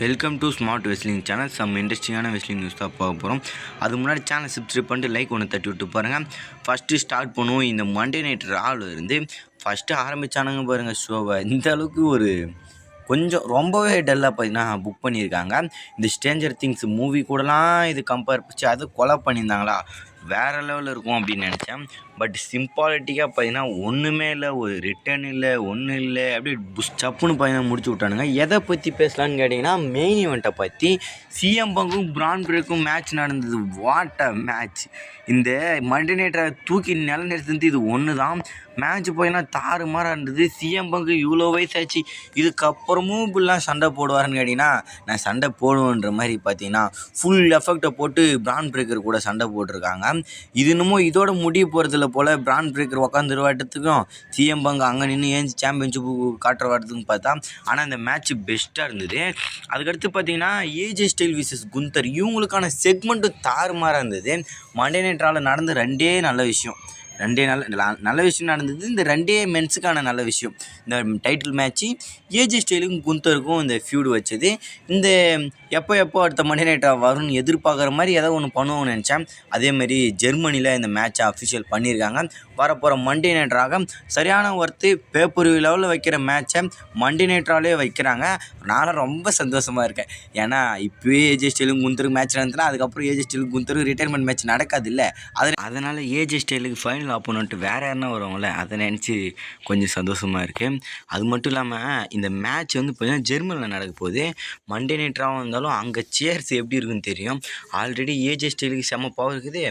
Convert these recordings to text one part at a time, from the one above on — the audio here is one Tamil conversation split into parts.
Welcome to smart wrestling channel. Some இன்ட்ரெஸ்டிங்கான வெஸ்லிங் நியூஸ் தான் பார்க்க போகிறோம். அதுக்கு முன்னாடி சேனல் சப்ஸ்கிரைப் பண்ணிட்டு லைக் ஒன்று தட்டி விட்டு பாருங்கள். ஃபஸ்ட்டு ஸ்டார்ட் பண்ணுவோம். இந்த மண்டே நைட் ராவில் இருந்து ஃபஸ்ட்டு ஆரம்பித்தானுங்க பாருங்கள் ஷோவை. இந்த அளவுக்கு ஒரு கொஞ்சம் ரொம்பவே டல்லாக பார்த்தீங்கன்னா புக் பண்ணியிருக்காங்க. இந்த ஸ்ட்ரேஞ்சர் திங்ஸ் மூவி கூடலாம் இது கம்பேர் பண்ணி அது கொலை பண்ணியிருந்தாங்களா, வேறு லெவலில் இருக்கும் அப்படின்னு நினச்சேன். பட் சிம்பாலிட்டிக்காக பார்த்தீங்கன்னா ஒன்றுமே இல்லை, ஒரு ரிட்டர்ன் இல்லை, ஒன்றும் இல்லை, அப்படியே சப்புன்னு பார்த்தீங்கன்னா முடிச்சு விட்டானுங்க. எதை பற்றி பேசலான்னு கேட்டிங்கன்னா மெயின் ஈவெண்ட்டை பற்றி. சிஎம் பங்கும் பிரான் பிரேக்கும் மேட்ச் நடந்தது. What a match! இந்த மண்டே நைட்டை தூக்கி நிலநிறுத்துறது இது ஒன்று தான். மேட்ச் பார்த்தீங்கன்னா தாறுமாறாக இருந்தது. சிஎம் பங்கு இவ்வளோ வயசாச்சு, இதுக்கப்புறமும் இப்படிலாம் சண்டை போடுவாருன்னு கேட்டிங்கன்னா நான் சண்டை போடுவேன்ற மாதிரி பார்த்தீங்கன்னா ஃபுல் எஃபெக்டை போட்டு பிரான் பிரேக்கர் கூட சண்டை போட்டிருக்காங்க. இது இன்னமும் இதோட முடிய போகிறதில்ல போல். பிரான் பிரேக்கர் உக்காந்துரு வாட்டத்துக்கும் சிஎம் பங்கு அங்கே நின்று ஏஞ்சி சாம்பியன்ஷிப்பு காட்டுற வாட்டத்துக்கும் பார்த்தா. ஆனால் இந்த மேட்ச் பெஸ்ட்டாக இருந்தது. அதுக்கடுத்து பார்த்தீங்கன்னா ஏஜே ஸ்டைல் விசஸ் குந்தர், இவங்களுக்கான செக்மெண்ட்டும் தாறுமாறாக இருந்தது. மண்டே நைட் ராவில் நடந்த ரெண்டே நல்ல விஷயம் நடந்தது. இந்த ரெண்டே மென்ஸுக்கான நல்ல விஷயம், இந்த டைட்டில் மேட்ச்சு ஏஜே ஸ்டைலுக்கும் குந்தருக்கும் இந்த ஃபியூடு வச்சது. இந்த எப்போ அடுத்த மண்டே நைட் வரும்னு எதிர்பார்க்குற மாதிரி ஏதோ ஒன்று பண்ணுவோம்னு நினச்சேன். அதேமாதிரி ஜெர்மனியில் இந்த மேட்சை அஃபிஷியல் பண்ணியிருக்காங்க. வரப்போகிற மண்டே நைட்ராக சரியான ஒர்த்து பேப்பர் லெவலில் வைக்கிற மேட்சை மண்டே நைட்ராலே வைக்கிறாங்க. நான் ரொம்ப சந்தோஷமாக இருக்கேன். ஏன்னா இப்போயே ஏஜே ஸ்டைலுக்கும் குந்தருக்கு மேட்ச் நடந்துச்சுன்னா அதுக்கப்புறம் ஏஜே ஸ்டைலுக்கும் குந்தருக்கு ரிட்டைர்மெண்ட் மேட்ச் நடக்காது இல்லை. அதனால் ஏஜே ஸ்டைலுக்கு ஃபைனல் ஆப்போனன்ட்டு வேறு யாருன்னா வருவாங்கள்ல, அதை நினச்சி கொஞ்சம் சந்தோஷமாக இருக்குது. அது மட்டும் இல்லாமல் இந்த மேட்ச் வந்து பார்த்தீங்கன்னா ஜெர்மனியில் நடக்க போகுது. மண்டே நைட்ராக இருந்தாலும் அங்கே சேர்ஸ் எப்படி இருக்குன்னு தெரியும். ஆல்ரெடி ஏஜே ஸ்டைலுக்கு செம்ம பவர் இருக்குது.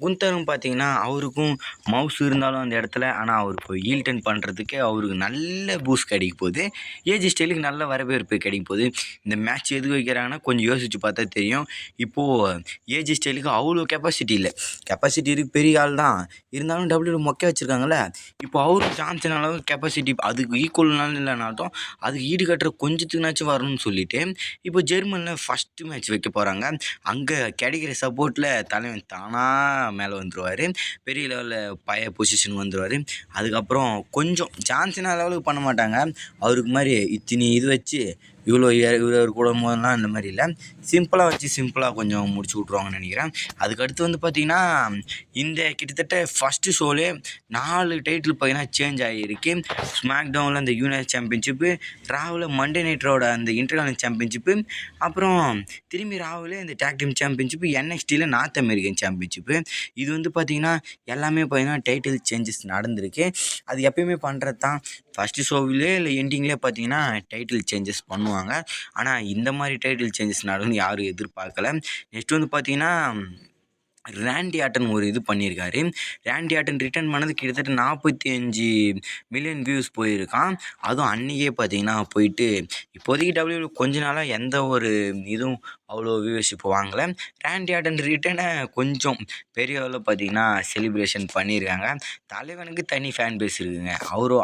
குந்தரும் பார்த்தீங்கன்னா அவருக்கும் மவுஸ் இருந்தாலும் அந்த இடத்துல, ஆனால் அவருக்கு ஈல்டன் பண்ணுறதுக்கு அவருக்கு நல்ல பூஸ்ட் கிடைக்க போகுது. ஏஜே ஸ்டைலுக்கு நல்ல வரவேற்பு கிடைக்க போகுது. இந்த மேட்ச் எதுக்கு வைக்கிறாங்கன்னா கொஞ்சம் யோசித்து பார்த்தா தெரியும். இப்போது ஏஜே ஸ்டைலுக்கு அவ்வளோ கெப்பாசிட்டி இல்லை. கெப்பாசிட்டி இருக்குது, பெரிய ஆள் தான், இருந்தாலும் டபிள்யூ மொக்க வச்சுருக்காங்களே. இப்போ அவருக்கு சான்சன் அளவு கெப்பாசிட்டி அதுக்கு ஈக்குவல்னாலும் இல்லைனாட்டும் அதுக்கு ஈடு கட்டுற கொஞ்சத்துக்குனாச்சும் வரணும்னு சொல்லிட்டு இப்போ ஜெர்மனியில் ஃபஸ்ட்டு மேட்ச் வைக்க போகிறாங்க. அங்கே கிடைக்கிற சப்போர்ட்டில் தலைவன் தானாக மேலே வந்துடுவார், பெரிய லெவலில் பொசிஷன் வந்துடுவார். அதுக்கப்புறம் கொஞ்சம் சான்சன் லெவலுக்கு பண்ண மாட்டாங்க. அவருக்கு மாதிரி இத்தனி இது வச்சு இவ்வளோ கூட போதெல்லாம் இந்த மாதிரி இல்லை, சிம்பிளாக வச்சு சிம்பிளாக கொஞ்சம் முடிச்சு விட்ருவாங்கன்னு நினைக்கிறேன். அதுக்கடுத்து வந்து பார்த்திங்கன்னா இந்த கிட்டத்தட்ட ஃபஸ்ட்டு ஷோலே 4 டைட்டில் பார்த்திங்கன்னா சேஞ்ச் ஆகியிருக்கு. ஸ்மாக் டவுனில் அந்த யூனியன் சாம்பியன்ஷிப்பு, ராவில் மண்டே நைட்டரோட அந்த இன்டர்கான்டினல் சாம்பியன்ஷிப்பு, அப்புறம் திரும்பி ராவில் இந்த டேக் டீம் சாம்பியன்ஷிப்பு, NXTயில் நார்த் அமெரிக்கன் சாம்பியன்ஷிப்பு. இது வந்து பார்த்திங்கன்னா எல்லாமே பார்த்திங்கன்னா டைட்டில் சேஞ்சஸ் நடந்திருக்கு. அது எப்பயுமே பண்ணுறது தான். ஃபஸ்ட்டு ஷோவிலே இல்லை எண்டிங்லேயே பார்த்தீங்கன்னா டைட்டில் சேஞ்சஸ் பண்ணுவாங்க. ஆனால் இந்த மாதிரி டைட்டில் சேஞ்சஸ் நடந்து யாரும் எதிர்பார்க்கல. நெக்ஸ்ட் வந்து பார்த்தீங்கன்னா ரேண்டி ஆட்டன் ஒரு இது பண்ணியிருக்காரு. ரேண்டி ஆட்டன் ரிட்டர்ன் பண்ணது கிட்டத்தட்ட 45 மில்லியன் வியூஸ் போயிருக்கான். அதுவும் அன்றைக்கே பார்த்தீங்கன்னா போயிட்டு இப்போதைக்கு டபிள்யூ கொஞ்ச நாளாக எந்த ஒரு இதுவும் அவ்வளோ வியூவர்ஷிப் வாங்கலை. ரேண்டி ஆட்டன் ரிட்டர்னை கொஞ்சம் பெரிய அளவில் பார்த்தீங்கன்னா செலிப்ரேஷன் பண்ணியிருக்காங்க. தலைவனுக்கு தனி ஃபேன் பேஸ் இருக்குங்க.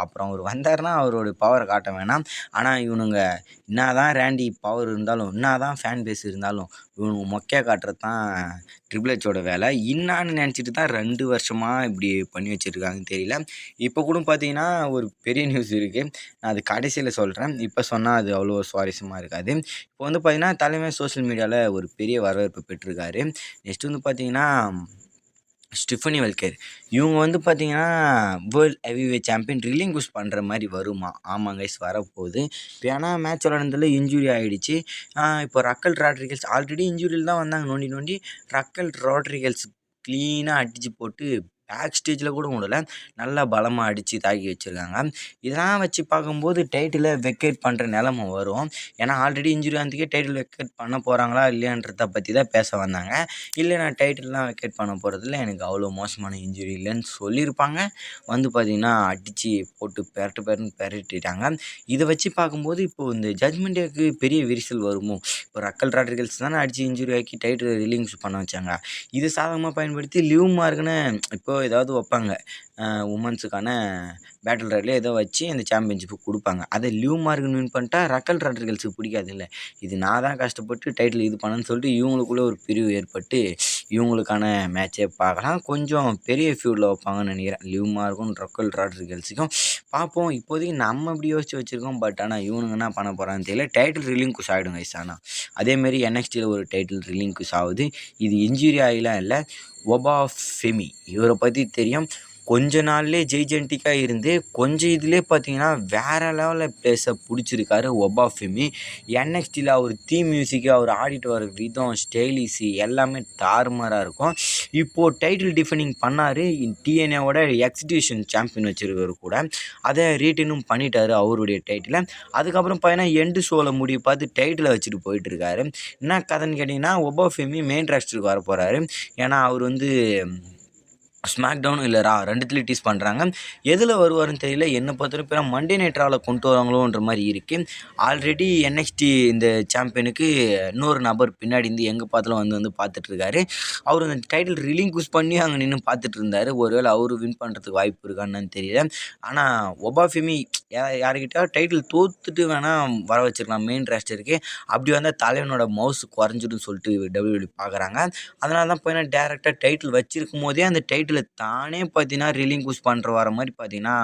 அப்புறம் அவர் வந்தார்னா அவரோட பவரை காட்ட வேணாம். ஆனால் இவனுங்க என்ன தான் ரேண்டி பவர் இருந்தாலும், என்ன தான் ஃபேன் பேஸ் இருந்தாலும், இவனுங்க மொக்கையாக காட்டுறது தான் ட்ரிபிள் ஹெச்சோட வேலை. என்னான்னு நினச்சிட்டு தான் 2 வருஷமாக இப்படி பண்ணி வச்சுருக்காங்கன்னு தெரியல. இப்போ கூட பார்த்தீங்கன்னா ஒரு பெரிய நியூஸ் இருக்குது, நான் அது கடைசியில் சொல்கிறேன். இப்போ சொன்னால் அது அவ்வளோ சுவாரஸ்யமாக இருக்காது. இப்போ வந்து பார்த்திங்கன்னா தலைமை சோஷியல் மீடியாவில் ஒரு பெரிய வரவேற்பு பெற்றிருக்காரு. நெக்ஸ்ட் வந்து பார்த்திங்கன்னா ஸ்டிஃபனி வெல்கர், இவங்க வந்து பார்த்திங்கன்னா வேர்ல்டு ஹெவிவெயிட் சாம்பியன் ரிலிங்குஷ் பண்ணுற மாதிரி வருமா? ஆமாம் கைஸ், வரப்போகுது. இப்போ ஏன்னா மேட்ச் விளாண்டதில் இன்ஜுரி ஆகிடுச்சு. இப்போ ரக்கல் ராட்ரிகல்ஸ் ஆல்ரெடி இன்ஜுரியில் தான் வந்தாங்க. நோண்டி ரக்கல் ராட்ரிகல்ஸ் க்ளீனாக அடித்து போட்டு பேக் ஸ்டேஜில் கூட விடல, நல்லா பலமாக அடித்து தாக்கி வச்சுருக்காங்க. இதெல்லாம் வச்சு பார்க்கும்போது டைட்டிலை வெக்கேட் பண்ணுற நிலமை வரும். ஏன்னா ஆல்ரெடி இன்ஜுரி ஆனதுக்கே டைட்டில் வெக்கேட் பண்ண போகிறாங்களா இல்லையான்றதை பற்றி தான் பேச வந்தாங்க. இல்லை நான் டைட்டில்லாம் வெக்கேட் பண்ண போகிறதில்ல, எனக்கு அவ்வளோ மோசமான இன்ஜுரி இல்லைன்னு சொல்லியிருப்பாங்க. வந்து பார்த்திங்கன்னா அடித்து போட்டு பெரட்டிட்டாங்க. இதை வச்சு பார்க்கும்போது இப்போது இந்த ஜட்மெண்ட் டேக்கு பெரிய விரிசல் வருமோ? இப்போ ரக்கல் ராட்ரிகல்ஸ் தானே அடித்து இன்ஜுரி ஆக்கி டைட்டில் ரிலீஸ் பண்ண வச்சாங்க. இது சாதகமாக பயன்படுத்தி லிவ் மார்க்குன்னு இப்போ ஏதாவது வைப்பாங்க, உமன்ஸுக்கான பேட்டில் ராயலில் ஏதோ வச்சு அந்த சாம்பியன்ஷிப்பு கொடுப்பாங்க. அதை லிவ் மார்க்குன்னு வின் பண்ணிட்டா ரக்கல் ராட்ரிகல்ஸுக்கு பிடிக்காது இல்லை. இது நான் தான் கஷ்டப்பட்டு டைட்டில் இது பண்ணேன்னு சொல்லிட்டு இவங்களுக்குள்ளே ஒரு பிரிவு ஏற்பட்டு இவங்களுக்கான மேட்சே பார்க்கலாம். கொஞ்சம் பெரிய ஃபியூடில் வைப்பாங்கன்னு நினைக்கிறேன். லிவ் மார்க்கும் ரக்கல் ராட்ரிகல்ஸுக்கும் பார்ப்போம். இப்போதைக்கு நம்ம இப்படி யோசிச்சு வச்சுருக்கோம். பட் ஆனால் இவனுங்க என்ன பண்ண போகிறான்னு தெரியல. டைட்டில் ரிலிங்க்விஷ் ஆகிடும் கைஸ். ஆனால் அதேமாரி NXTயில் ஒரு டைட்டில் ரிலிங்க்விஷ் ஆகுது. இது இன்ஜுரி ஆகிலாம் இல்லை. ஒபா ஃபெமி இவரை பற்றி தெரியும். கொஞ்ச நாள்லேயே ஜெய்ஜென்டிக்காக இருந்து கொஞ்சம் இதிலே பார்த்தீங்கன்னா வேறு லெவலில் பிளேஸை பிடிச்சிருக்காரு ஒபா ஃபெமி. NXTயில் அவர் தீம் மியூசிக்கு அவர் ஆடிட்டு வர விதம் ஸ்டைலிஸு எல்லாமே தாறுமாறாக இருக்கும். இப்போது டைட்டில் டிஃபெண்டிங் பண்ணார். TNAவோட எக்ஸிபிஷன் சாம்பியன் வச்சுருக்காரு கூட. அதை ரீட்டனும் பண்ணிட்டார் அவருடைய டைட்டிலை. அதுக்கப்புறம் பார்த்தீங்கன்னா எண்டு ஷோவில் முடிவு பார்த்து டைட்டிலை வச்சுட்டு போயிட்டுருக்காரு. என்ன கதைன்னு கேட்டிங்கன்னா ஒபா ஃபெமி மெயின் ராஸ்டருக்கு வர போகிறாரு. ஏன்னா அவர் வந்து ஸ்மாக் டவுன் இல்லை ரா ரெண்டுத்துலேயும் டீஸ் பண்ணுறாங்க. எதில் வருவாருன்னு தெரியல. என்னை பொறுத்தவரைக்கும் மண்டே நைட் ராவில் கொண்டு வராங்களோன்ற மாதிரி இருக்குது. ஆல்ரெடி NXT இந்த சாம்பியனுக்கு இன்னொரு நபர் பின்னாடி இருந்து எங்கே பார்த்தாலும் வந்து பார்த்துட்ருக்காரு. அவர் அந்த டைட்டில் ரிலிங்க்விஷ் பண்ணி அங்கே நின்று பார்த்துட்டு இருந்தார். ஒருவேளை அவரு வின் பண்ணுறதுக்கு வாய்ப்பு இருக்கான்னு தெரியல. ஆனால் ஒபா ஃபெமி யாருக்கிட்ட டைட்டில் தோத்துட்டு வேணால் வர வச்சிருக்கலாம் மெயின் ராஸ்டருக்கு. அப்படி வந்தால் தலைவனோட மவுஸ் குறைஞ்சிடும் சொல்லிட்டு WWE பார்க்குறாங்க. அதனால தான் பார்த்தீங்கன்னா டேரெக்டாக டைட்டில் வச்சிருக்கும் போதே அந்த டைட்டில் தானே பார்த்தீங்கன்னா ரிலிங்க்விஷ் பண்ணுற வர மாதிரி பார்த்தீங்கன்னா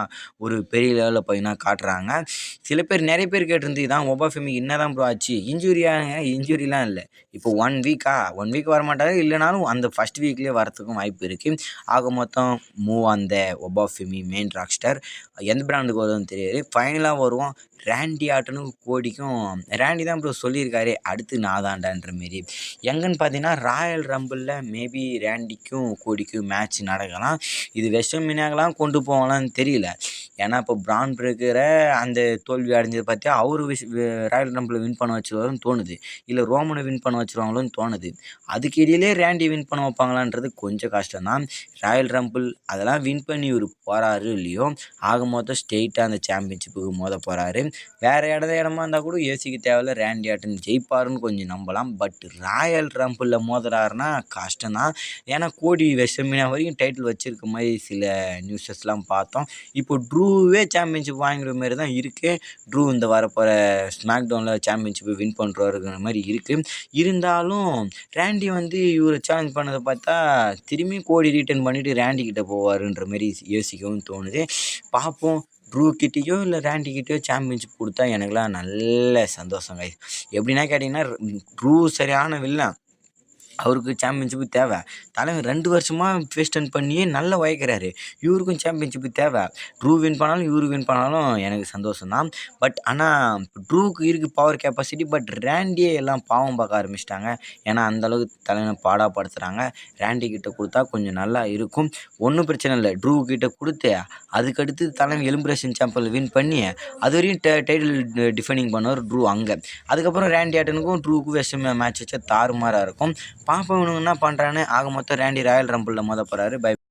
ஒரு பெரிய லெவலில் பார்த்தீங்கன்னா காட்டுறாங்க. சில பேர் நிறைய பேர் கேட்டிருந்து தான் ஒபா ஃபெமி என்ன தான் ப்ரோ ஆச்சு, இன்ஜுரிலாம் இல்லை. இப்போ 1 வீக் வரமாட்டாரு. இல்லைனாலும் அந்த ஃபஸ்ட் வீக்லேயே வரத்துக்கும் வாய்ப்பு இருக்குது. ஆக மொத்தம் மூவ் அந்த ஒபா ஃபெமி மெயின் ராக்ஸ்டர் எந்த பிராண்டுக்கு வருதுன்னு தெரியாது. ஃபைனலாக வருவோம் ரேண்டி ஆட்டனுக்கும் கோடிக்கும். ரேண்டி தான் ப்ரோ சொல்லியிருக்காரு அடுத்து நான் தாண்டான்ற மாரி. எங்கன்னு பார்த்தீங்கன்னா ராயல் ரம்பிளில் மேபி ரேண்டிக்கும் கோடிக்கும் மேட்ச் நடக்கலாம். இது வெஸ்டர்மினாகலாம் கொண்டு போகலான்னு தெரியல. ஏன்னா இப்போ பிரான் பிரேக்கரை அந்த தோல்வி அடைஞ்சதை பற்றி அவர் ராயல் ரம்பிளில் வின் பண்ண வச்சுருவாருன்னு தோணுது. இல்லை ரோமனை வின் பண்ண வச்சுருவாங்களோன்னு தோணுது. அதுக்கு இடையிலே ரேண்டி வின் பண்ண வைப்பாங்களான்றது கொஞ்சம் கஷ்டம்தான். ராயல் ரம்பிள் அதெல்லாம் வின் பண்ணி இவர் போகிறாரு இல்லையோ ஆக மொத்தம் ஸ்ட்ரெயிட்டாக அந்த சாம்பியன்ஷிப்புக்கு மோத போகிறாரு. வேறு இடமா இருந்தால் கூட யோசிக்க தேவையில்ல. ரேண்டி ஆட்டன் ஜெயிப்பாருன்னு கொஞ்சம் நம்பலாம். பட் ராயல் ரம்பிளில் மோதுறாருன்னா கஷ்டம்தான். ஏன்னா கோடி வெஸ்டர்மினா வரைக்கும் டைட்டில் வச்சுருக்க மாதிரி சில நியூஸஸ்லாம் பார்த்தோம். இப்போ ட்ரூவே சாம்பியன்ஷிப் வாங்குற மாதிரி தான் இருக்குது. ட்ரூ இந்த வரப்போகிற ஸ்மாக் டவுனில் சாம்பியன்ஷிப்பை வின் பண்ணுறவருங்கிற மாதிரி இருக்குது. இருந்தாலும் ரேண்டி வந்து இவரை சேலஞ்ச் பண்ணதை பார்த்தா திரும்பி கோடி ரீட்டர்ன் பண்ணிவிட்டு ரேண்டி கிட்டே போவாருன்ற மாதிரி யோசிக்கவும் தோணுது. பார்ப்போம். ட்ரூ கிட்டேயோ இல்லை ரேண்டி கிட்டேயோ சாம்பியன்ஷிப் கொடுத்தா எனக்குலாம் நல்ல சந்தோஷம் கைஸ். எப்படின்னா கேட்டிங்கன்னா ட்ரூ சரியான வில்லன். அவருக்கு சாம்பியன்ஷிப்பு தேவை. தலைவர் 2 வருஷமாக ஃபேஸ் டர்ன் பண்ணியே நல்லா உழைக்கிறாரு. இவருக்கும் சாம்பியன்ஷிப்பு தேவை. ட்ரூ வின் பண்ணாலும் இவரு வின் பண்ணாலும் எனக்கு சந்தோஷம்தான். பட் ஆனால் ட்ரூவுக்கு இருக்குது பவர் கெப்பாசிட்டி. பட் ரேண்டியே எல்லாம் பாவம் பார்க்க ஆரம்பிச்சிட்டாங்க. ஏன்னா அந்தளவுக்கு தலைவனை பாடாப்படுத்துகிறாங்க. ரேண்டி கிட்டே கொடுத்தா கொஞ்சம் நல்லா இருக்கும். ஒன்றும் பிரச்சனை இல்லை. ட்ரூ கிட்டே கொடுத்து அதுக்கடுத்து தலைவன் எலிமினேஷன் சாம்பியன் வின் பண்ணி அது வரையும் டைட்டில் டிஃபெண்டிங் பண்ணவர் ட்ரூ அங்கே. அதுக்கப்புறம் ரேண்டி ஆட்டனுக்கும் ட்ரூவுக்கும் வெஸ்ட் மேட்ச் வச்சா தாறுமாறாக இருக்கும். பாப்பா இவனுங்க என்ன பண்ணுறான்னு. ஆக மொத்தம் ரேண்டி ராயல் ரம்பிளில் மோத போகிறாரு. பை.